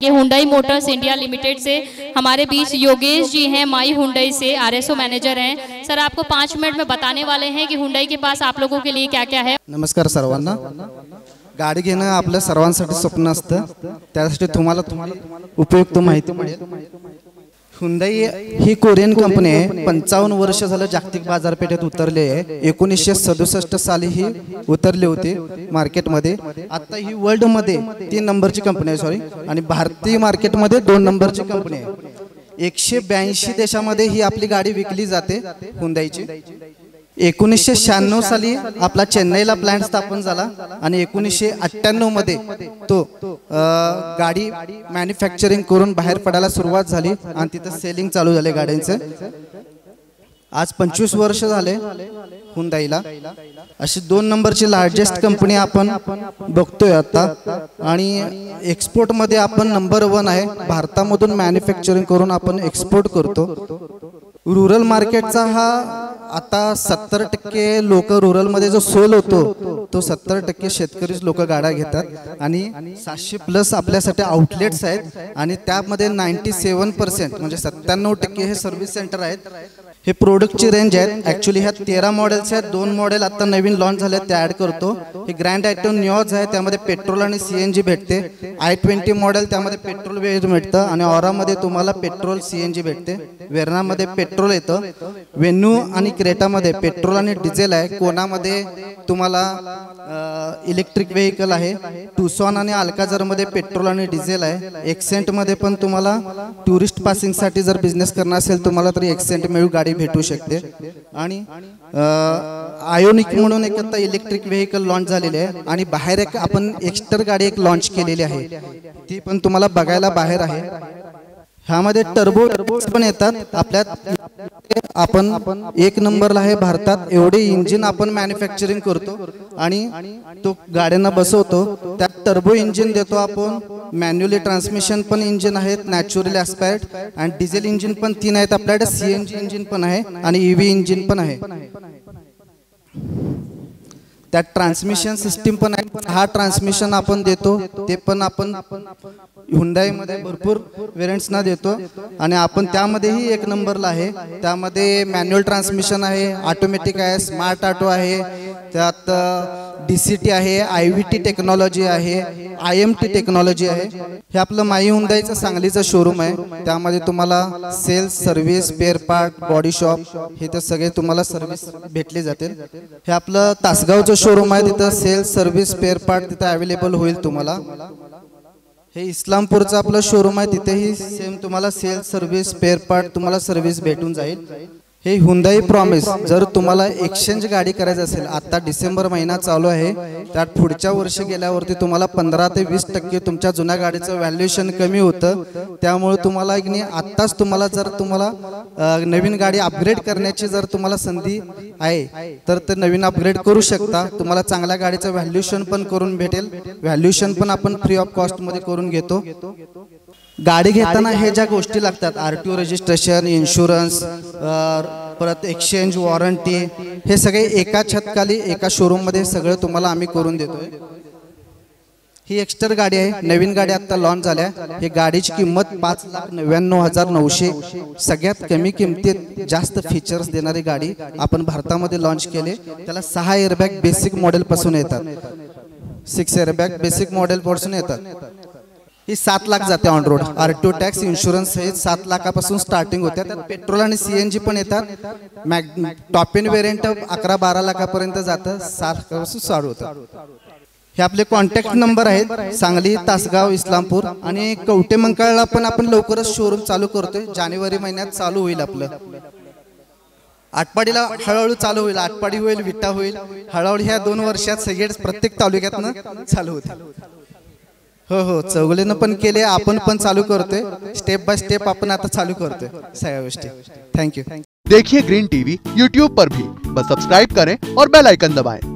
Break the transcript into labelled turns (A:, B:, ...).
A: ये Hyundai Motors India limited से हमारे beach Yogesh ji हैं, माई हुंडई से RSO मैनेजर हैं। सर आपको 5 मिनट में बताने वाले हैं कि हुंडई के पास आप लोगों के लिए क्या क्या है।
B: नमस्कार सर्वांना। गाडी घेणं आपल्या सर्वांसाठी स्वप्न असतं, त्यासाठी तुम्हाला उपयुक्त माहिती मिळेल। हुंडई ही कोरियन कंपनी आहे। 55 वर्ष झालं जागतिक बाजारपेठेत उतरली आहे। 1967 साली ही उतरली होती मार्केटमध्ये। आता ही वर्ल्ड मध्ये 3 नंबरची कंपनी आहे, सॉरी, आणि भारतीय मार्केटमध्ये 2 नंबरची कंपनी आहे। 182 देशामध्ये ही आपली गाडी विकली जाते हुंडईची। 1996 साली आपला चेन्नईला प्लांट स्थापन झाला आणि 1998 मध्ये तो गाडी मॅन्युफॅक्चरिंग करून बाहेर पडायला सुरुवात झाली आणि तिथे सेलिंग चालू झाले गाड्यांचे। आज 25 वर्ष झाले हुंडईला। अशी 2 नंबरची लार्जेस्ट कंपनी आपण बघतोय आता आणि एक्सपोर्ट मध्ये आपण नंबर 1 आहे। भारतामधून मॅन्युफॅक्चरिंग करून आपण एक्सपोर्ट करतो। रूरल मार्केटचा हा आता 70% लोक रूरल मध्ये जो सोल होतो तो 70% शेतकरीच लोक गाड्या घेतात आणि 700+ आपल्यासाठी आउटलेट्स आहेत आणि त्यामध्ये 97% म्हणजे 97% हे सर्व्हिस सेंटर आहेत। हे प्रोडक्टची रेंज आहे। ॲक्च्युअली ह्या 13 मॉडेल्स आहेत। 2 मॉडेल आता नवीन लॉन्च झाले ते ॲड करतो। हे ग्रँड आयटम न्यूज आहे, त्यामध्ये पेट्रोल आणि CNG भेटते। i20 मॉडेल त्यामध्ये पेट्रोल भेटतं आणि ऑरामध्ये तुम्हाला पेट्रोल CNG भेटते। वेर्नामध्ये पेट्रोल येतं। वेन्यू आणि क्रेटामध्ये पेट्रोल आणि डिझेल आहे। कोणामध्ये तुम्हाला इलेक्ट्रिक व्हेकल आहे। टुसॉन आणि अल्काझरमध्ये पेट्रोल आणि डिझेल आहे। एक्सेंटमध्ये पण तुम्हाला टुरिस्ट पासिंगसाठी जर बिझनेस करणार असेल तुम्हाला तरी एक्सेंट मिळू गाडी भेटू शकते। आणि आयोनिक म्हणून एक आता इलेक्ट्रिक व्हेकल लॉन्च झालेले आहे आणि बाहेर एक आपण एक्स्टर गाडी एक लॉन्च केलेली आहे, ती पण तुम्हाला बघायला बाहेर आहे। ह्यामध्ये टर्बो पण येतात आपल्यात। आपण 1 नंबरला आहे भारतात। एवढे इंजिन आपण मॅन्युफॅक्चरिंग करतो आणि तो गाड्यांना बसवतो। त्यात टर्बो इंजिन देतो आपण। मॅन्युअली ट्रान्समिशन पण इंजिन आहेत, नॅचरली ॲस्पायर्ड आणि डिझेल इंजिन पण 3 आहेत आपल्याकडे। CNG इंजिन पण आहे आणि EV इंजिन पण आहे। त्यात ट्रान्समिशन सिस्टीम पण आहे। हा ट्रान्समिशन आपण देतो, ते पण आपण हुंडई मध्ये भरपूर वेरियंट्स ना देतो आणि आपण त्यामध्येही 1 नंबरला आहे। त्यामध्ये मॅन्युअल ट्रान्समिशन आहे, ऑटोमॅटिक आहे, स्मार्ट ऑटो आहे, त्यात DCT आहे, IVT टेक्नॉलॉजी आहे, IMT टेक्नॉलॉजी आहे। हे आपलं माई हुंडईचं सांगलीचं शोरूम आहे। त्यामध्ये तुम्हाला sales, service, spare part, body shop हे तर सगळे तुम्हाला सर्व्हिस भेटले जातील। हे आपलं तासगावचं शोरूम आहे, तिथं सेल्स, सर्व्हिस, स्पेअर पार्ट तिथं अवेलेबल होईल तुम्हाला। हे इस्लामपूरचं आपलं शोरूम आहे, तिथेही सेम तुम्हाला सेल्स, सर्व्हिस, स्पेअर पार्ट तुम्हाला सर्व्हिस भेटून जाईल। हे हुंडई प्रॉमिस, जर तुम्हाला एक्सचेंज गाडी करायची असेल, आता डिसेंबर महिना चालू आहे, त्यात पुढच्या वर्षी गेल्यावरती तुम्हाला 15 ते 20% तुमच्या जुन्या गाडीचं व्हॅल्युएशन कमी होतं। त्यामुळे तुम्हाला की नाही आत्ताच तुम्हाला जर तुम्हाला नवीन गाडी अपग्रेड करण्याची जर तुम्हाला संधी आहे तर ते नवीन अपग्रेड करू शकता। तुम्हाला चांगल्या गाडीचं व्हॅल्युएशन पण करून भेटेल। व्हॅल्युएशन पण आपण फ्री ऑफ कॉस्ट मध्ये करून घेतो। गाडी घेताना हे ज्या गोष्टी लागतात, RTO रजिस्ट्रेशन, इन्शुरन्स, परत एक्सचेंज, वॉरंटी, हे सगळे एका छतखाली एका शोरूम मध्ये सगळं तुम्हाला आम्ही करून देतोय। ही एक्स्टर गाडी आहे, नवीन गाडी आता लॉन्च झाल्या। ही गाडीची किंमत 5,99,900। सगळ्यात कमी किमतीत जास्त फीचर्स देणारी गाडी आपण भारतामध्ये लॉन्च केले। त्याला 6 एअरबॅग बेसिक मॉडेल पासून येतात, 6 एअरबॅग बेसिक मॉडेल पासून येतात। ही 7 लाख जाते on road. RTO tax, insurance हे 7 लाखापासून स्टार्टिंग होते। त्यात पेट्रोल आणि CNG पण येतात। टॉप एंड वेरियंट 11-12 लाखापर्यंत जातं, 7 लाखापासून चालू होतं। हे आपले कॉन्टॅक्ट नंबर आहेत, सांगली, तासगाव, इस्लामपूर आणि कवठेमंकाळला पण आपण लवकरच शोरूम चालू करतोय। जानेवारी महिन्यात चालू होईल आपलं। आटपाडीला हळूहळू चालू होईल, आटपाडी होईल, विटा होईल, हळूहळू ह्या 2 वर्षात सगळे प्रत्येक तालुक्यातनं चालू होतील। हो, चौगुलेनं पण केले, आपण पण चालू करतोय। स्टेप बाय स्टेप आपण आता चालू करतोय सगळ्या गोष्टी। Thank you.
C: देखिए ग्रीन टीवी YouTube पर भी, बस सब्सक्राइब करें और बेल आइकन दबाएं।